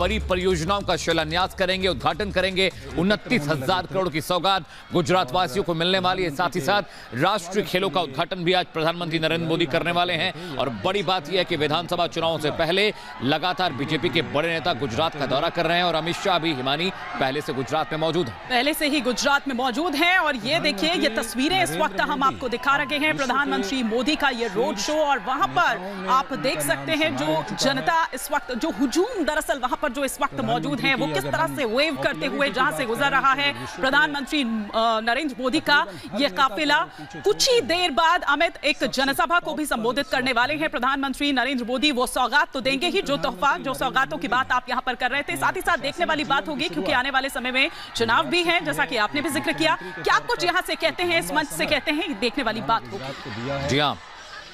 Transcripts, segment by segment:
बड़ी परियोजनाओं का शिलान्यास करेंगे, उद्घाटन करेंगे। 29,000 करोड़ की सौगात गुजरात वासियों को मिलने वाली है। साथ ही साथ राष्ट्रीय खेलों का उद्घाटन भी आज प्रधानमंत्री नरेंद्र मोदी करने वाले हैं। और बड़ी बात यह है कि विधानसभा चुनावों से पहले लगातार बीजेपी के बड़े नेता गुजरात का दौरा कर रहे हैं और अमित शाह भी, हिमानी, पहले से गुजरात में मौजूद है। पहले से ही गुजरात में मौजूद हैं। और ये देखिए, ये तस्वीरें इस वक्त हम आपको दिखा रहे हैं प्रधानमंत्री मोदी का ये रोड शो। और वहां पर आप देख सकते हैं जो जनता इस वक्त, जो हुजूम दरअसल वहां पर जो इस वक्त मौजूद है, वो किस तरह से वेव करते हुए जहां से गुजर रहा है प्रधानमंत्री नरेंद्र मोदी का ये काफिला। कुछ ही देर बाद अमित एक जनसभा को भी संबोधित करने वाले हैं प्रधानमंत्री नरेंद्र मोदी। वो सौगात तो देंगे ही, जो तोहफा, जो सौगातों की बात आप यहां पर कर रहे थे। साथ ही साथ देखने वाली बात होगी, क्योंकि आने वाले समय में चुनाव भी है, जैसा कि आपने भी जिक्र किया। क्या कुछ यहां से कहते हैं, इस मंच से कहते हैं, देखने वाली बात होगी। जी हाँ,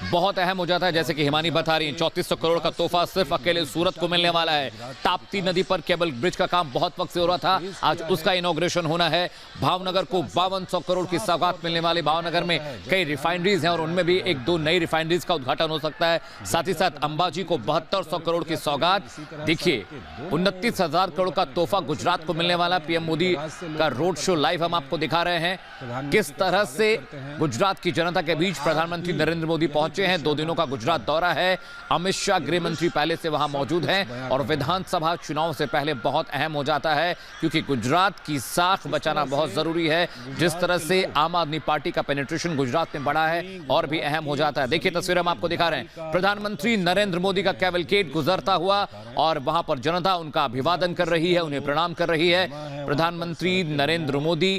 बहुत अहम हो जाता है। जैसे कि हिमानी बता रही है, 3400 करोड़ का तोहफा सिर्फ अकेले सूरत को मिलने वाला है। ताप्ती नदी पर केबल ब्रिज का काम बहुत वक्त से हो रहा था, आज उसका इनॉग्रेशन होना है। भावनगर को 5200 करोड़ की सौगात मिलने वाली। भावनगर में कई रिफाइनरीज हैं और उनमें भी 1-2 नई रिफाइनरीज का उद्घाटन हो सकता है। साथ ही साथ अंबाजी को 7200 करोड़ की सौगात। देखिए, 29,000 करोड़ का तोहफा गुजरात को मिलने वाला। पीएम मोदी का रोड शो लाइव हम आपको दिखा रहे हैं, किस तरह से गुजरात की जनता के बीच प्रधानमंत्री नरेंद्र मोदी पहुंचे हैं। 2 दिनों का गुजरात दौरा है। अमित शाह गृह मंत्री पहले से वहां मौजूद हैं और विधानसभा चुनाव से पहले बहुत अहम हो जाता है, क्योंकि गुजरात की साख बचाना बहुत जरूरी है। जिस तरह से आम आदमी पार्टी का पेनिट्रेशन गुजरात में बढ़ा है, और भी अहम हो जाता है। देखिए तस्वीर हम आपको दिखा रहे हैं, प्रधानमंत्री नरेंद्र मोदी का कैवलकेड गुजरता हुआ और वहां पर जनता उनका अभिवादन कर रही है, उन्हें प्रणाम कर रही है। प्रधानमंत्री नरेंद्र मोदी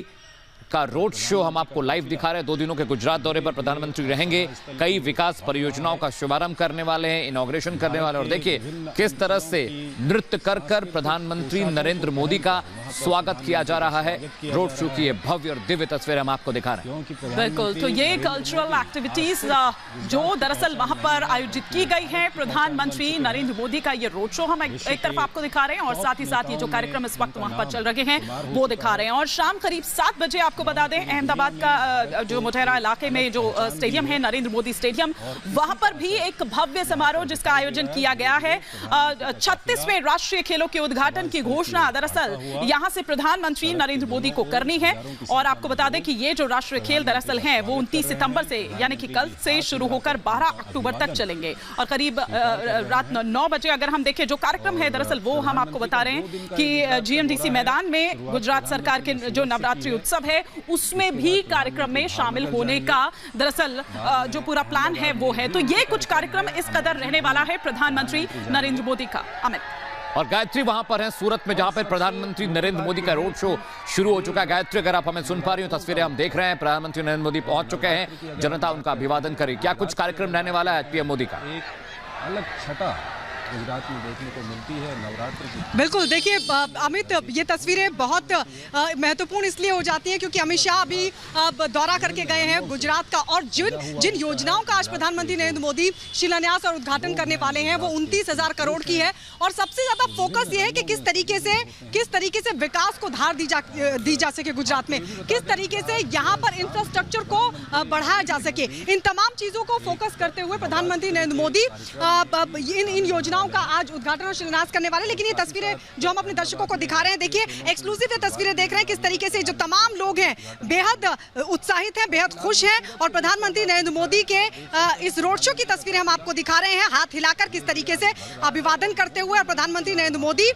का रोड शो हम आपको लाइव दिखा रहे हैं। 2 दिनों के गुजरात दौरे पर प्रधानमंत्री रहेंगे, कई विकास परियोजनाओं का शुभारंभ करने वाले हैं, इनॉग्रेशन करने वाले। और देखिए किस तरह से नृत्य कर कर प्रधानमंत्री नरेंद्र मोदी का स्वागत किया जा रहा है। रोड शो की ये भव्य और दिव्य तस्वीर हम आपको दिखा रहे हैं। बिल्कुल, तो ये कल्चरल एक्टिविटीज जो दरअसल वहां पर आयोजित की गई है, प्रधानमंत्री नरेंद्र मोदी का ये रोड शो हम एक तरफ आपको दिखा रहे हैं और साथ ही साथ ये जो कार्यक्रम इस वक्त वहां पर चल रहे हैं वो दिखा रहे हैं। और शाम करीब 7 बजे आपको बता दें, अहमदाबाद का जो मोटेरा इलाके में जो स्टेडियम है, नरेंद्र मोदी स्टेडियम, वहां पर भी एक भव्य समारोह जिसका आयोजन किया गया है। 36वें राष्ट्रीय खेलों के उद्घाटन की घोषणा दरअसल यहां से प्रधानमंत्री नरेंद्र मोदी को करनी है। और आपको बता दें कि ये जो राष्ट्रीय खेल दरअसल हैं वो 29 सितंबर से, यानी कि कल से शुरू होकर 12 अक्टूबर तक चलेंगे। और करीब रात 9 बजे अगर हम देखें जो कार्यक्रम है, दरअसल वो हम आपको बता रहे हैं कि जीएमडीसी मैदान में गुजरात सरकार के जो नवरात्रि उत्सव है उसमें भी कार्यक्रम में शामिल होने का दरअसल जो पूरा प्लान है वो है। तो ये कुछ कार्यक्रम इस कदर रहने वाला है प्रधानमंत्री नरेंद्र मोदी का। अमित और गायत्री वहां पर हैं सूरत में, जहां पर प्रधानमंत्री नरेंद्र मोदी का रोड शो शुरू हो चुका है। गायत्री, अगर आप हमें सुन पा रही हो, तस्वीरें हम देख रहे हैं, प्रधानमंत्री नरेंद्र मोदी पहुंच चुके हैं, जनता उनका अभिवादन करे। क्या कुछ कार्यक्रम रहने वाला है पीएम मोदी का? एक अलग छटा गुजरात में देखने को मिलती है नवरात्र की। बिल्कुल, देखिए अमित, ये तस्वीरें बहुत महत्वपूर्ण इसलिए हो जाती हैं क्योंकि अमित शाह अभी दौरा करके गए हैं गुजरात का, और जिन योजनाओं का आज प्रधानमंत्री नरेंद्र मोदी शिलान्यास और उद्घाटन करने वाले हैं वो 29,000 करोड़ की है। और सबसे ज्यादा फोकस ये है कि किस तरीके से विकास को धार दी जा सके गुजरात में, किस तरीके से यहाँ पर इंफ्रास्ट्रक्चर को बढ़ाया जा सके। इन तमाम चीजों को फोकस करते हुए प्रधानमंत्री नरेंद्र मोदी इन योजनाओं का आज उद्घाटन और शिलान्यास करने वाले। लेकिन ये तस्वीरें जो हम अपने दर्शकों को दिखा रहे हैं, देखिए एक्सक्लूसिव ये तस्वीरें देख रहे हैं किस तरीके से जो तमाम लोग हैं बेहद उत्साहित हैं, बेहद खुश हैं। और प्रधानमंत्री नरेंद्र मोदी के इस रोड शो की तस्वीरें हम आपको दिखा रहे हैं, हाथ हिलाकर किस तरीके से अभिवादन करते हुए। और प्रधानमंत्री नरेंद्र मोदी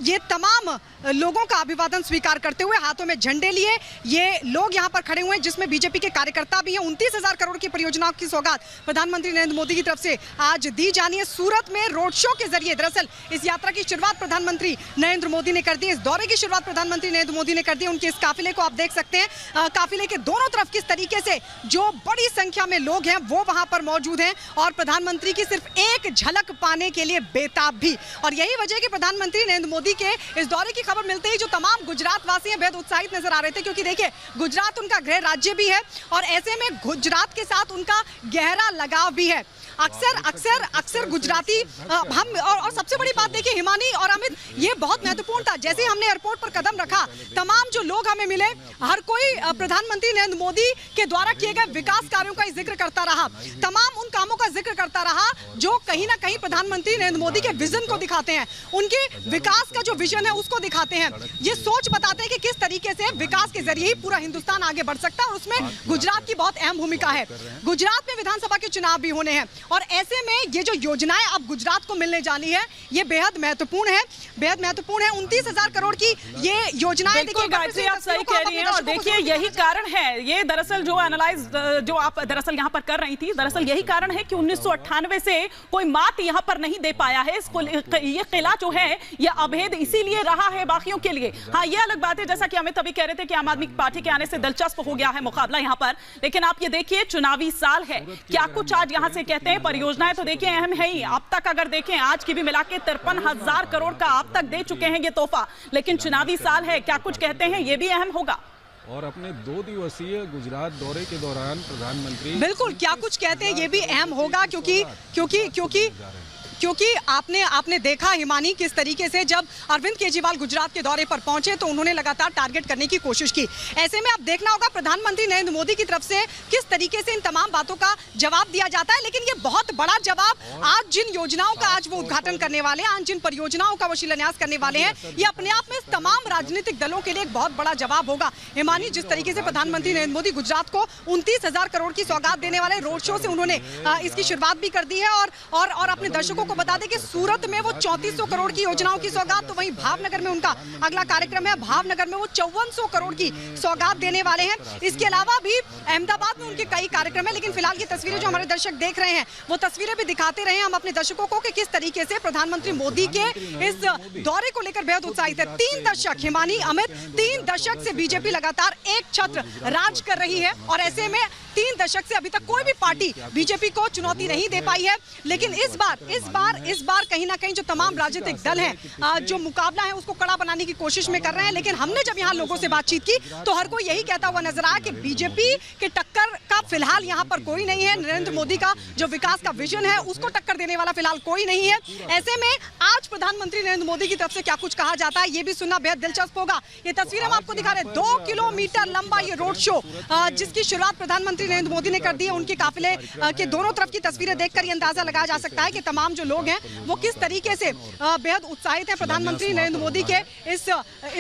ये तमाम लोगों का अभिवादन स्वीकार करते हुए हाथों में झंडे लिए ये लोग यहाँ पर खड़े हुए हैं, जिसमें बीजेपी के कार्यकर्ता भी हैं। 29,000 करोड़ की परियोजनाओं की सौगात प्रधानमंत्री नरेंद्र मोदी की तरफ से आज दी जानी है। सूरत में रोड शो के जरिए दरअसल इस यात्रा की शुरुआत प्रधानमंत्री नरेंद्र मोदी ने कर दी, इस दौरे की शुरुआत प्रधानमंत्री नरेंद्र मोदी ने कर दी। उनके इस काफिले को आप देख सकते हैं, काफिले के दोनों तरफ किस तरीके से जो बड़ी संख्या में लोग हैं वो वहां पर मौजूद हैं और प्रधानमंत्री की सिर्फ एक झलक पाने के लिए बेताब भी। और यही वजह है कि प्रधानमंत्री नरेंद्र मोदी के इस दौरे की खबर मिलते ही जो तमाम गुजरात वासी हैं बेहद उत्साहित नजर आ रहे थे, क्योंकि देखिए गुजरात उनका गृह राज्य भी है और ऐसे में गुजरात के साथ उनका गहरा लगाव भी है। अक्सर गुजराती हम और सबसे बड़ी बात देखिए हिमानी और अमित, ये बहुत महत्वपूर्ण था। जैसे ही हमने एयरपोर्ट पर कदम रखा, तमाम जो लोग हमें मिले, हर कोई प्रधानमंत्री नरेंद्र मोदी के द्वारा किए गए विकास कार्यों का जिक्र करता रहा, तमाम उन कामों का जिक्र करता रहा जो कहीं ना कहीं प्रधानमंत्री नरेंद्र मोदी के विजन को दिखाते हैं, उनके विकास का जो विजन है उसको दिखाते हैं। ये सोच बताते हैं कि किस तरीके से विकास के जरिए ही पूरा हिंदुस्तान आगे बढ़ सकता है और उसमें गुजरात की बहुत अहम भूमिका है। गुजरात में विधानसभा के चुनाव भी होने हैं और ऐसे में ये जो योजनाएं अब गुजरात को मिलने जानी है, ये बेहद महत्वपूर्ण है, बेहद महत्वपूर्ण है। 29,000 करोड़ की ये योजनाएं, देखिए गायत्री आप सही कह रही हैं और देखिए यही कारण है, ये दरअसल जो एनालाइज जो आप दरअसल यहाँ पर कर रही थी, दरअसल यही कारण है कि 1998 से कोई मात यहाँ पर नहीं दे पाया है। ये किला जो है ये अभेद इसीलिए रहा है बाकियों के लिए। हाँ, ये अलग बात है, जैसा कि हमें तभी कह रहे थे कि आम आदमी पार्टी के आने से दिलचस्प हो गया है मुकाबला यहाँ पर, लेकिन आप ये देखिए चुनावी साल है, क्या कुछ आज यहाँ से कहते हैं। परियोजनाएं तो देखिए अहम है ही, अब तक अगर देखें आज की भी मिला के 53,000 करोड़ का अब तक दे चुके हैं ये तोहफा, लेकिन चुनावी साल है, क्या कुछ कहते हैं ये भी अहम होगा। और अपने 2 दिवसीय गुजरात दौरे के दौरान प्रधानमंत्री बिल्कुल क्या कुछ कहते हैं ये भी अहम होगा, क्योंकि आपने देखा हिमानी किस तरीके से जब अरविंद केजरीवाल गुजरात के दौरे पर पहुंचे तो उन्होंने लगातार टारगेट करने की कोशिश की। ऐसे में अब देखना होगा प्रधानमंत्री नरेंद्र मोदी की तरफ से किस तरीके से इन तमाम बातों का जवाब दिया जाता है। लेकिन ये बहुत बड़ा जवाब, आज जिन योजनाओं का आज वो उद्घाटन करने वाले हैं, आज जिन परियोजनाओं का वो शिलान्यास करने वाले हैं, ये अपने आप में तमाम राजनीतिक दलों के लिए एक बहुत बड़ा जवाब होगा। हिमानी, जिस तरीके से प्रधानमंत्री नरेंद्र मोदी गुजरात को 29,000 करोड़ की सौगात देने वाले रोड शो से उन्होंने इसकी शुरुआत भी कर दी है और अपने दर्शकों को बता दें कि सूरत में वो 3400 करोड़ की योजनाओं की सौगात, तो वहीं भावनगर में उनका अगला कार्यक्रम है, भावनगर में वो 5400 करोड़ की सौगात देने वाले हैं। इसके अलावा भी अहमदाबाद में उनके कई कार्यक्रम है, लेकिन फिलहाल ये तस्वीरें जो हमारे दर्शक देख रहे हैं वो तस्वीरें भी दिखाते रहे हम अपने दर्शकों को कि किस तरीके से प्रधानमंत्री मोदी के इस दौरे को लेकर बेहद उत्साहित है। 3 दशक हिमानी, अमित, 3 दशक से बीजेपी लगातार एक छत्र राज कर रही है और ऐसे में 3 दशक से अभी तक कोई भी पार्टी बीजेपी को चुनौती नहीं दे पाई है। लेकिन इस बार कहीं ना कहीं जो तमाम राजनीतिक दल हैं, जो मुकाबला है उसको कड़ा बनाने की कोशिश में कर रहे हैं। लेकिन हमने जब यहाँ लोगों से बातचीत की तो हर कोई यही कहता हुआ नजर आया कि बीजेपी के टक्कर का फिलहाल यहाँ पर कोई नहीं है। नरेंद्र मोदी का जो विकास का विजन है उसको टक्कर देने वाला फिलहाल कोई नहीं है। ऐसे में आज प्रधानमंत्री नरेंद्र मोदी की तरफ से क्या कुछ कहा जाता है ये भी सुनना बेहद दिलचस्प होगा। ये तस्वीर हम आपको दिखा रहे हैं, 2 किलोमीटर लंबा ये रोड शो जिसकी शुरुआत प्रधानमंत्री नरेंद्र मोदी ने कर दी है। उनके काफिले के दोनों तरफ की तस्वीरें देखकर ये अंदाजा लगाया जा सकता है कि तमाम जो लोग हैं वो किस तरीके से बेहद उत्साहित हैं प्रधानमंत्री नरेंद्र मोदी के इस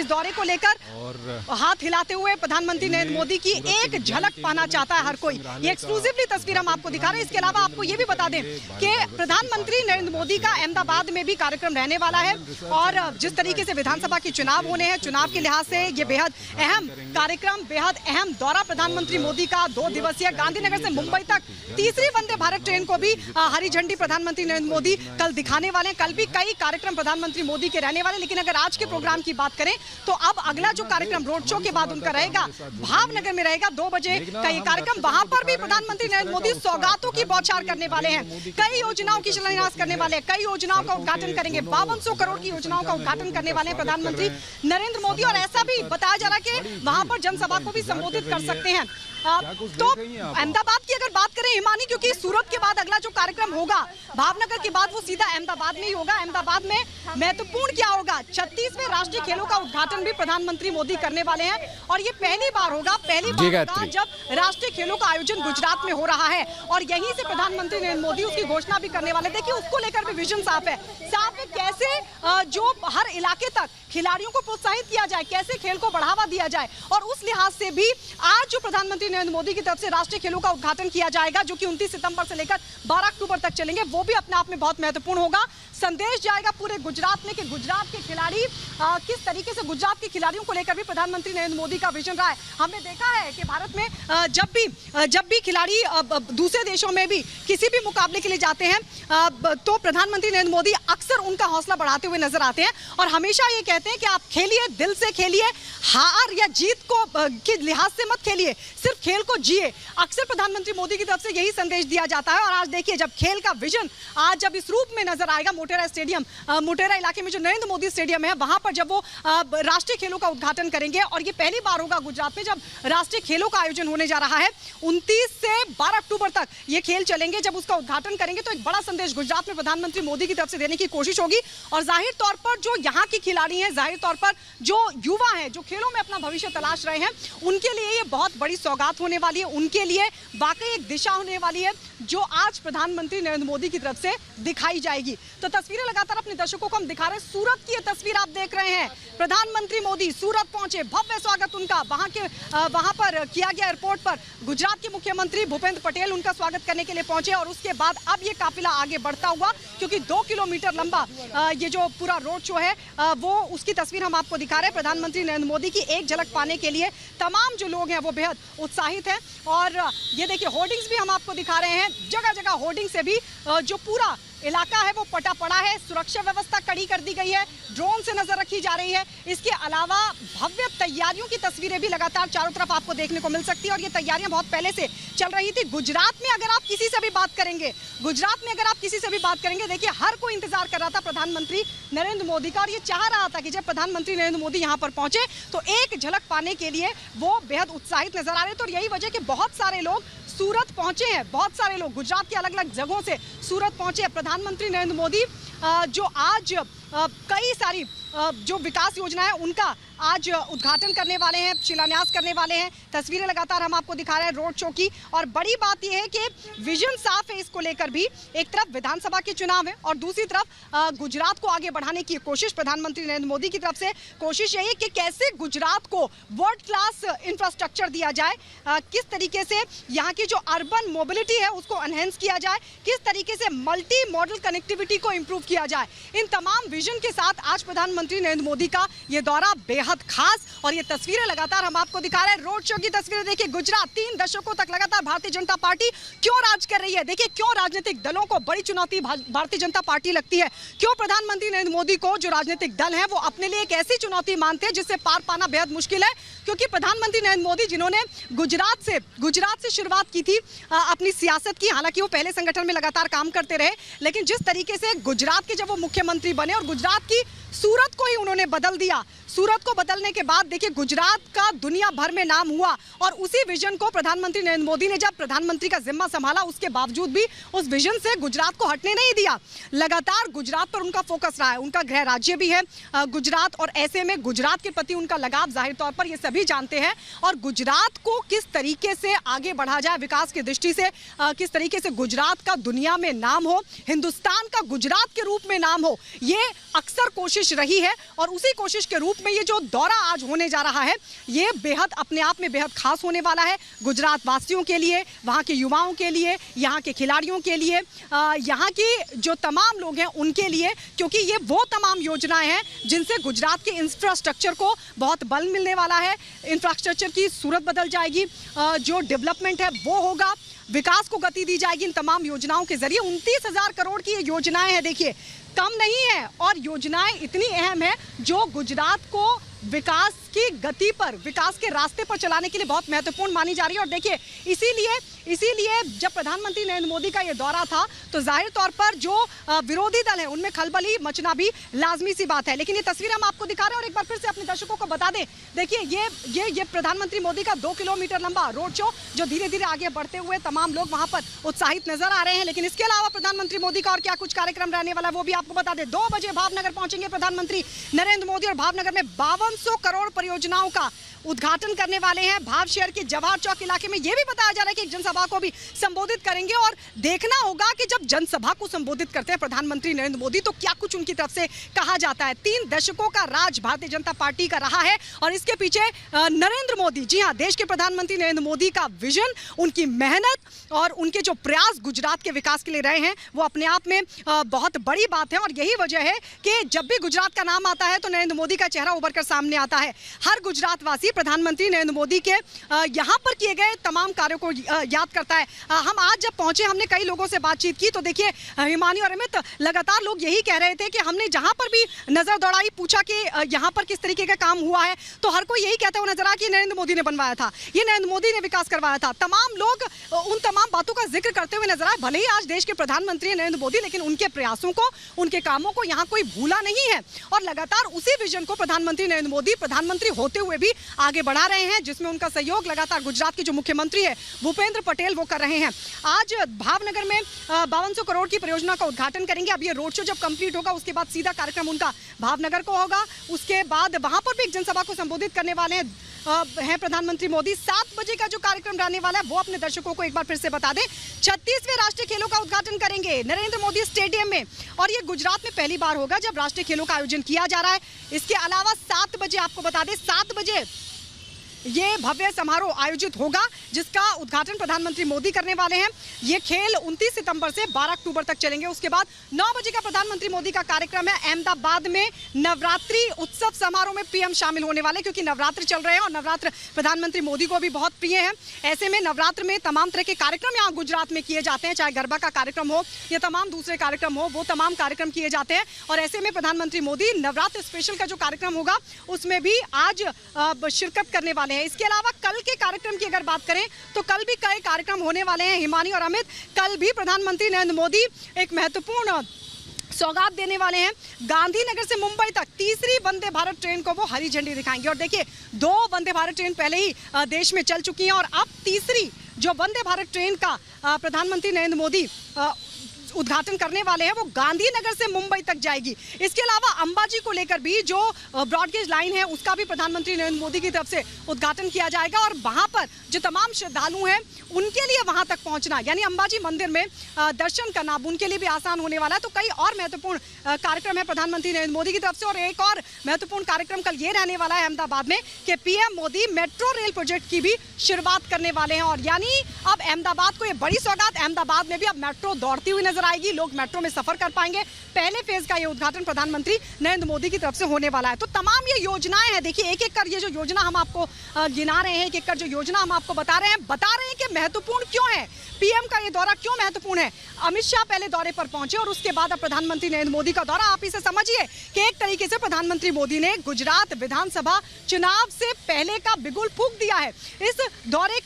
दौरे को लेकर। हाथ हिलाते हुए प्रधानमंत्री नरेंद्र मोदी की एक झलक पाना चाहता है हर कोई। ये एक्सक्लूसिवली तस्वीर हम आपको दिखा रहे हैं। इसके अलावा आपको ये भी बता दें कि प्रधानमंत्री नरेंद्र मोदी का अहमदाबाद में भी कार्यक्रम रहने वाला है और जिस तरीके से विधानसभा के चुनाव होने हैं, चुनाव के लिहाज से ये बेहद अहम कार्यक्रम, बेहद अहम दौरा प्रधानमंत्री मोदी का 2 दिवसीय। गांधीनगर से मुंबई तक तीसरी वंदे भारत ट्रेन को भी हरी झंडी प्रधानमंत्री नरेंद्र मोदी कल दिखाने वाले हैं। कल भी कई कार्यक्रम प्रधानमंत्री मोदी के रहने वाले, लेकिन अगर आज के प्रोग्राम की बात करें तो अब अगला जो कार्यक्रम रोड शो के बाद उनका रहेगा भावनगर में रहेगा। 2 बजे का ये कार्यक्रम, वहां पर भी प्रधानमंत्री नरेंद्र मोदी सौगातों की बौछार करने वाले हैं, कई योजनाओं की शिलान्यास करने वाले हैं, कई योजनाओं का उद्घाटन करेंगे। 5200 करोड़ की योजनाओं का उद्घाटन करने वाले हैं प्रधानमंत्री नरेंद्र मोदी और ऐसा भी बताया जा रहा है कि वहां पर जनसभा को भी संबोधित कर सकते हैं। तो अहमदाबाद की अगर बात करें हिमानी, क्योंकि सूरत के बाद अगला जो कार्यक्रम होगा भावनगर के बाद वो सीधा अहमदाबाद में ही होगा। अहमदाबाद में महत्वपूर्ण क्या होगा, 36वें राष्ट्रीय खेलों का उद्घाटन भी प्रधानमंत्री मोदी करने वाले हैं और ये पहली बार होगा जब राष्ट्रीय खेलों का आयोजन गुजरात में हो रहा है और यहीं से प्रधानमंत्री नरेंद्र मोदी उसकी घोषणा भी करने वाले। देखिए उसको लेकर भी विजन साफ है कैसे जो हर इलाके तक खिलाड़ियों को प्रोत्साहित किया जाए, कैसे खेल को बढ़ावा दिया जाए और उस लिहाज से भी आज जो प्रधानमंत्री नरेंद्र मोदी की तरफ से राष्ट्रीय खेलों का उद्घाटन किया जाएगा जो कि 29 सितंबर से लेकर 12 अक्टूबर तक चलेंगे, वो भी अपने आप में बहुत महत्वपूर्ण होगा। संदेश जाएगा पूरे गुजरात में कि गुजरात के खिलाड़ी किस तरीके से, गुजरात के खिलाड़ियों को लेकर भी प्रधानमंत्री नरेंद्र मोदी का विजन रहा है। हमने देखा है कि भारत में जब भी खिलाड़ी दूसरे देशों में भी किसी भी मुकाबले के लिए जाते हैं तो प्रधानमंत्री नरेंद्र मोदी अक्सर उनका हौसला बढ़ाते हुए नजर आते हैं और हमेशा ये कहते हैं कि आप खेलिए, दिल से खेलिए, हार या जीत को के लिहाज से मत खेलिए, सिर्फ खेल को जिए। अक्सर प्रधानमंत्री मोदी की तरफ से यही संदेश दिया जाता है और आज देखिए जब खेल का विजन आज जब अब इस रूप में नजर आएगा। मोटेरा स्टेडियम, मोटेरा इलाके में जो नरेंद्र मोदी स्टेडियम है, वहां पर जब वो राष्ट्रीय खेलों का उद्घाटन करेंगे, और ये पहली बार होगा गुजरात में जब राष्ट्रीय खेलों का आयोजन होने जा रहा है। 29 से 12 अक्टूबर तक ये खेल चलेंगे। जब उसका उद्घाटन करेंगे तो एक बड़ा संदेश गुजरात में प्रधानमंत्री मोदी की तरफ से देने की कोशिश होगी, और जाहिर तौर पर जो यहाँ के खिलाड़ी हैं, जाहिर तौर पर जो युवा हैं, जो खेलों में अपना भविष्य तलाश रहे हैं, उनके लिए ये बहुत बड़ी सौगात होने वाली है। उनके लिए वाकई एक दिशा होने वाली है जो आज प्रधानमंत्री नरेंद्र मोदी की तरफ से दिखाई जाएगी। तो तस्वीरें लगातार अपने दर्शकों को हम दिखा रहे हैं। सूरत की ये तस्वीर आप देख रहे हैं। प्रधानमंत्री मोदी सूरत पहुंचे, भव्य स्वागत उनका वहां पर किया गया। एयरपोर्ट पर गुजरात के मुख्यमंत्री भूपेंद्र पटेल उनका स्वागत करने के लिए पहुंचे, और उसके बाद अब ये काफिला आगे बढ़ता हुआ, क्योंकि 2 किलोमीटर लंबा ये जो पूरा रोड शो है वो उसकी तस्वीर हम आपको दिखा रहे हैं। प्रधानमंत्री नरेंद्र मोदी की एक झलक पाने के लिए तमाम जो लोग हैं वो बेहद उत्साहित हैं। और ये देखिए होर्डिंग्स भी हम आपको दिखा रहे हैं। जगह जगह होर्डिंग से भी जो पूरा इलाका है वो पटा पड़ा है। सुरक्षा व्यवस्था कड़ी कर दी गई है, ड्रोन से नजर रखी जा रही है। इसके अलावा भव्य तैयारियों की तस्वीरें भी लगातार चारों तरफ आपको देखने को मिल सकती है, और ये तैयारियां बहुत पहले से चल रही थी। गुजरात में अगर आप किसी से भी बात करेंगे, देखिए हर कोई इंतजार कर रहा था प्रधानमंत्री नरेंद्र मोदी का, और ये चाह रहा था कि जब प्रधानमंत्री नरेंद्र मोदी यहाँ पर पहुंचे तो एक झलक पाने के लिए वो बेहद उत्साहित नजर आ रहे थे। और यही वजह कि बहुत सारे लोग सूरत पहुंचे हैं, बहुत सारे लोग गुजरात के अलग अलग जगहों से सूरत पहुंचे हैं। प्रधानमंत्री नरेंद्र मोदी जो आज कई सारी जो विकास योजना है उनका आज उद्घाटन करने वाले हैं, शिलान्यास करने वाले हैं। तस्वीरें लगातार हम आपको दिखा रहे हैं रोड शो की, और बड़ी बात यह है कि विजन साफ है इसको लेकर भी। एक तरफ विधानसभा के चुनाव है और दूसरी तरफ गुजरात को आगे बढ़ाने की कोशिश प्रधानमंत्री नरेंद्र मोदी की तरफ से। कोशिश यही है कि कैसे गुजरात को वर्ल्ड क्लास इंफ्रास्ट्रक्चर दिया जाए, किस तरीके से यहाँ की जो अर्बन मोबिलिटी है उसको एनहेंस किया जाए, किस तरीके से मल्टी मॉडल कनेक्टिविटी को इंप्रूव किया जाए। इन तमाम विजन के साथ आज प्रधानमंत्री नरेंद्र मोदी का ये दौरा बेहद खास, और ये तस्वीरें लगातार हम आपको दिखा रहे हैं। रोड शो की तस्वीरें देखिए। गुजरात 3 दशकों तक लगातार भारतीय जनता पार्टी क्यों राज कर रही है, देखिए क्यों राजनीतिक दलों को बड़ी चुनौती भारतीय जनता पार्टी लगती है, क्यों प्रधानमंत्री नरेंद्र मोदी को जो राजनीतिक दल है वो अपने लिए एक ऐसी चुनौती मानते हैं जिससे पार पाना बेहद मुश्किल है। क्योंकि प्रधानमंत्री नरेंद्र मोदी जिन्होंने गुजरात से शुरुआत की थी अपनी सियासत की, हालांकि वो पहले संगठन में लगातार काम करते रहे, लेकिन जिस तरीके से गुजरात के जब वो मुख्यमंत्री बने और गुजरात की सूरत को ही उन्होंने बदल दिया, सूरत को बदलने के बाद देखिए गुजरात का दुनिया भर में नाम हुआ। और उसी विजन को प्रधानमंत्री नरेंद्र मोदी ने जब प्रधानमंत्री का जिम्मा संभाला, उसके बावजूद भी उस विजन से गुजरात को हटने नहीं दिया। लगातार गुजरात पर उनका फोकस रहा है। उनका गृह राज्य भी है गुजरात, और ऐसे में गुजरात के प्रति उनका लगाव जाहिर तौर पर ये सभी जानते हैं। और गुजरात को किस तरीके से आगे बढ़ा जाए विकास की दृष्टि से, किस तरीके से गुजरात का दुनिया में नाम हो, हिंदुस्तान का गुजरात के रूप में नाम हो, ये अक्सर कोशिश रही है। और उसी कोशिश के रूप में ये जो दौरा आज होने जा रहा है ये बेहद अपने आप में बेहद खास होने वाला है गुजरात वासियों के लिए, वहाँ के युवाओं के लिए, यहाँ के खिलाड़ियों के लिए, यहाँ की जो तमाम लोग हैं उनके लिए, क्योंकि ये वो तमाम योजनाएं हैं जिनसे गुजरात के इंफ्रास्ट्रक्चर को बहुत बल मिलने वाला है। इंफ्रास्ट्रक्चर की सूरत बदल जाएगी, जो डेवलपमेंट है वो होगा, विकास को गति दी जाएगी इन तमाम योजनाओं के जरिए। 29,000 करोड़ की ये योजनाएं हैं, देखिए कम नहीं है, और योजनाएं इतनी अहम है जो गुजरात को विकास की गति पर, विकास के रास्ते पर चलाने के लिए बहुत महत्वपूर्ण मानी जा रही है। और देखिए इसीलिए जब प्रधानमंत्री नरेंद्र मोदी का ये दौरा था तो जाहिर तौर पर जो विरोधी दल है उनमें खलबली मचना भी लाजमी सी बात है। लेकिन ये तस्वीर हम आपको दिखा रहे हैं, और एक बार फिर से अपने दर्शकों को बता दें, देखिए ये प्रधानमंत्री मोदी का 2 किलोमीटर लंबा रोड शो जो धीरे धीरे आगे बढ़ते हुए तमाम लोग वहां पर उत्साहित नजर आ रहे हैं। लेकिन इसके अलावा प्रधानमंत्री मोदी का और क्या कुछ कार्यक्रम रहने वाला वो भी आपको बता दें। 2 बजे भावनगर पहुंचेंगे प्रधानमंत्री नरेंद्र मोदी, और भावनगर में 5200 करोड़ परियोजनाओं का उद्घाटन करने वाले हैं। भाव शहर के जवाहर चौक इलाके में यह भी बताया जा रहा है कि एक जनसभा को भी संबोधित करेंगे, और देखना होगा कि जब जनसभा को संबोधित करते हैं प्रधानमंत्री नरेंद्र मोदी तो क्या कुछ उनकी तरफ से कहा जाता है। 3 दशकों का राज भारतीय जनता पार्टी का रहा है, और इसके पीछे नरेंद्र मोदी, जी हाँ, देश के प्रधानमंत्री नरेंद्र मोदी का विजन, उनकी मेहनत और उनके जो प्रयास गुजरात के विकास के लिए रहे हैं वो अपने आप में बहुत बड़ी बात है। और यही वजह है कि जब भी गुजरात का नाम आता है तो नरेंद्र मोदी का चेहरा उभर कर सामने सामने आता है। हर गुजरातवासी प्रधानमंत्री नरेंद्र मोदी के यहाँ पर किए गए तमाम कार्यों को याद करता है। हम आज जब पहुंचे, हमने कई लोगों से बातचीत की, तो देखिए हिमानी और अमित, लगातार लोग यही कह रहे थे कि हमने जहां पर भी नजर दौड़ाई, पूछा कि यहां पर किस तरीके का काम हुआ है, तो हर कोई यही कहता हुआ नजर आया कि नरेंद्र मोदी ने बनवाया था, ये नरेंद्र मोदी ने विकास करवाया था। तमाम लोग उन तमाम बातों का जिक्र करते हुए नजर आए। भले ही आज देश के प्रधानमंत्री नरेंद्र मोदी, लेकिन उनके प्रयासों को, उनके कामों को यहाँ कोई भूला नहीं है और लगातार उसी विजन को प्रधानमंत्री नरेंद्र मोदी प्रधानमंत्री होते हुए भी आगे बढ़ा रहे हैं, जिसमें उनका सहयोग लगातार गुजरात के जो मुख्यमंत्री है भूपेंद्र पटेल वो कर रहे हैं। आज भावनगर में 5200 करोड़ की परियोजना का उद्घाटन करेंगे। अब ये रोड शो जब कंप्लीट होगा उसके बाद सीधा कार्यक्रम उनका भावनगर को होगा। उसके बाद वहां पर भी एक जनसभा को संबोधित करने वाले हैं प्रधानमंत्री मोदी। 7 बजे का जो कार्यक्रम रहने वाला है वो अपने दर्शकों को एक बार फिर से बता दें। 36वें राष्ट्रीय खेलों का उद्घाटन करेंगे नरेंद्र मोदी स्टेडियम में, और ये गुजरात में पहली बार होगा जब राष्ट्रीय खेलों का आयोजन किया जा रहा है। इसके अलावा 7 बजे आपको बता दें, 7 बजे ये भव्य समारोह आयोजित होगा जिसका उद्घाटन प्रधानमंत्री मोदी करने वाले हैं। ये खेल 29 सितंबर से 12 अक्टूबर तक चलेंगे। उसके बाद 9 बजे का प्रधानमंत्री मोदी का कार्यक्रम है अहमदाबाद में। नवरात्रि उत्सव समारोह में पीएम शामिल होने वाले, क्योंकि नवरात्र चल रहे हैं और नवरात्र प्रधानमंत्री मोदी को भी बहुत प्रिय है। ऐसे में नवरात्र में तमाम तरह के कार्यक्रम यहाँ गुजरात में किए जाते हैं, चाहे गरबा का कार्यक्रम हो या तमाम दूसरे कार्यक्रम हो, वो तमाम कार्यक्रम किए जाते हैं। और ऐसे में प्रधानमंत्री मोदी नवरात्र स्पेशल का जो कार्यक्रम होगा उसमें भी आज शिरकत करने वाले हैं। इसके अलावा कल के कार्यक्रम की अगर बात करें तो कल भी कई कार्यक्रम होने वाले हैं हिमानी और अमित। कल भी प्रधानमंत्री नरेंद्र मोदी एक महत्वपूर्ण सौगात देने वाले हैं। गांधीनगर से मुंबई तक तीसरी वंदे भारत ट्रेन को वो हरी झंडी दिखाएंगे। और देखिए 2 वंदे भारत ट्रेन पहले ही देश में चल चुकी हैं और अब तीसरी जो वंदे भारत ट्रेन का प्रधानमंत्री नरेंद्र मोदी उद्घाटन करने वाले हैं वो गांधीनगर से मुंबई तक जाएगी। इसके अलावा अंबाजी को लेकर भी जो ब्रॉडगेज लाइन है उसका भी प्रधानमंत्री नरेंद्र मोदी की तरफ से उद्घाटन किया जाएगा और वहां पर जो तमाम श्रद्धालु हैं उनके लिए वहां तक पहुंचना, यानी अंबाजी मंदिर में दर्शन करना उनके लिए भी आसान होने वाला है। तो कई और महत्वपूर्ण कार्यक्रम है प्रधानमंत्री नरेंद्र मोदी की तरफ से। और एक और महत्वपूर्ण कार्यक्रम कल ये रहने वाला है अहमदाबाद में कि PM Modi metro rail project की भी शुरुआत करने वाले हैं। और यानी अब अहमदाबाद को ये बड़ी सौगात, अहमदाबाद में भी अब मेट्रो दौड़ती हुई नजर आएगी, लोग मेट्रो में सफर कर पाएंगे। पहले फेज का ये उद्घाटन प्रधानमंत्री नरेंद्र मोदी की तरफ से होने वाला है। तो तमाम ये योजनाएं हैं, देखिए एक एक कर ये जो योजना हम आपको गिना रहे हैं, एक एक कर जो योजना हम आपको बता रहे हैं कि महत्वपूर्ण क्यों है, पीएम का ये दौरा क्यों महत्वपूर्ण है। अमित शाह पहले दौरे पर पहुंचे और उसके बाद अब प्रधानमंत्री नरेंद्र मोदी का दौरा। आप इसे समझिए कि एक तरीके से प्रधानमंत्री मोदी ने गुजरात विधानसभा चुनाव से पहले का बिगुल फूंक दिया है। इस दौरे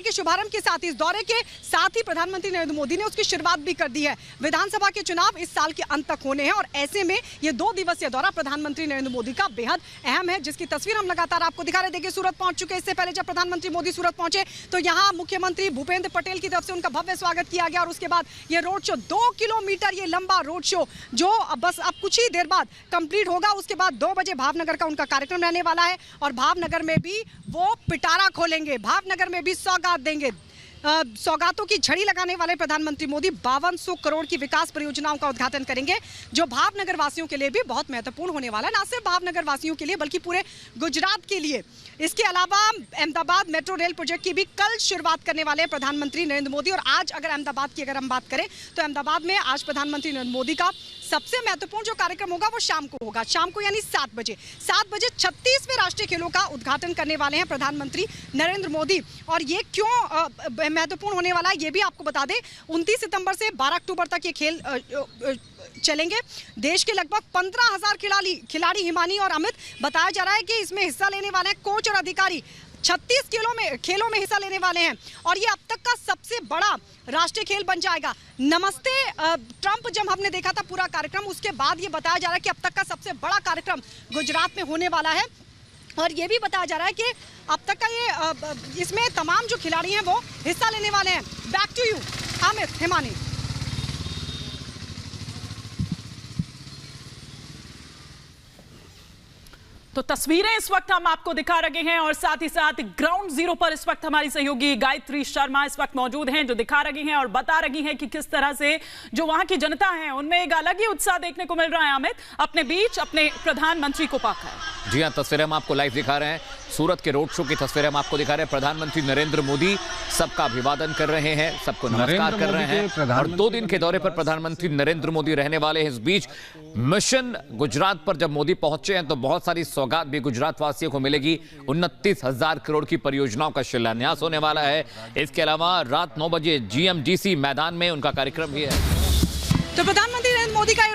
के शुभारंभ के साथ, इस दौरे के साथ ही प्रधानमंत्री नरेंद्र मोदी ने उसकी शुरुआत भी कर दी है। विधानसभा के चुनाव इस साल के अंत तक होने हैं और ऐसे में ये 2 दिवसीय दौरा प्रधानमंत्री नरेंद्र मोदी का बेहद अहम है, जिसकी तस्वीर हम लगातार आपको दिखा रहे। देखिए सूरत पहुंच चुके। इससे पहले जब प्रधानमंत्री मोदी सूरत पहुंचे तो यहाँ मुख्यमंत्री भूपेंद्र पटेल की तरफ से उनका भव्य स्वागत किया गया और उसके बाद ये रोड शो 2 किलोमीटर ये लंबा रोड शो जो बस अब कुछ ही देर बाद कंप्लीट होगा। उसके बाद 2 बजे भावनगर का उनका कार्यक्रम रहने वाला है और भावनगर में भी वो पिटारा खोलेंगे, भावनगर में भी सौगात देंगे। सौगातों की झड़ी लगाने वाले प्रधानमंत्री मोदी 5200 करोड़ की विकास परियोजनाओं का उद्घाटन करेंगे जो भावनगर वासियों के लिए भी बहुत महत्वपूर्ण होने वाला है, ना सिर्फ भावनगर वासियों के लिए बल्कि पूरे गुजरात के लिए। इसके अलावा अहमदाबाद मेट्रो रेल प्रोजेक्ट की भी कल शुरुआत करने वाले हैं प्रधानमंत्री नरेंद्र मोदी। और आज अगर अहमदाबाद की हम बात करें तो अहमदाबाद में आज प्रधानमंत्री नरेंद्र मोदी का सबसे महत्वपूर्ण जो कार्यक्रम होगा वो शाम को होगा, शाम को यानी 7 बजे 36वें राष्ट्रीय खेलों का उद्घाटन करने वाले हैं प्रधानमंत्री नरेंद्र मोदी। और ये क्यों महत्वपूर्ण होने वाला है ये भी आपको बता दें। 29 सितंबर से 12 अक्टूबर तक ये खेल चलेंगे। देश के लगभग 15,000 खिलाड़ी हिमानी और अमित, बताया जा रहा है कि इसमें हिस्सा लेने वाले हैं कोच और अधिकारी। 36 खेलों में हिस्सा लेने वाले हैं और ये अब तक का सबसे बड़ा राष्ट्रीय खेल बन जाएगा। नमस्ते ट्रंप जब हमने देखा था पूरा कार्यक्रम, उसके बाद ये बताया जा रहा है कि अब तक का सबसे बड़ा कार्यक्रम गुजरात में होने वाला है। और ये भी बताया जा रहा है कि अब तक का ये इसमें तमाम जो खिलाड़ी हैं वो हिस्सा लेने वाले हैं। Back to you Amit, Himani. तो तस्वीरें इस वक्त हम आपको दिखा रहे हैं और साथ ही साथ ग्राउंड जीरो पर इस वक्त हमारी सहयोगी गायत्री शर्मा इस वक्त मौजूद हैं जो दिखा रही हैं और बता रही हैं कि किस तरह से जो वहां की जनता है उनमें एक अलग ही उत्साह देखने को मिल रहा है। अमित, अपने बीच अपने प्रधानमंत्री को पाकर। जी हां, तस्वीरें हम आपको लाइव दिखा रहे हैं। सूरत के रोड शो की तस्वीरें हम आपको दिखा रहे हैं। प्रधानमंत्री नरेंद्र मोदी सबका अभिवादन कर रहे हैं, सबको नमस्कार कर रहे हैं और 2 दिन के दौरे पर प्रधानमंत्री नरेंद्र मोदी रहने वाले हैं। इस बीच मिशन गुजरात पर जब मोदी पहुंचे हैं तो बहुत सारी सौगात भी गुजरात वासियों को मिलेगी। 29,000 करोड़ की परियोजनाओं का शिलान्यास होने वाला है। इसके अलावा रात 9 बजे GMGC मैदान में उनका कार्यक्रम भी है। तो प्रधानमंत्री नरेंद्र मोदी का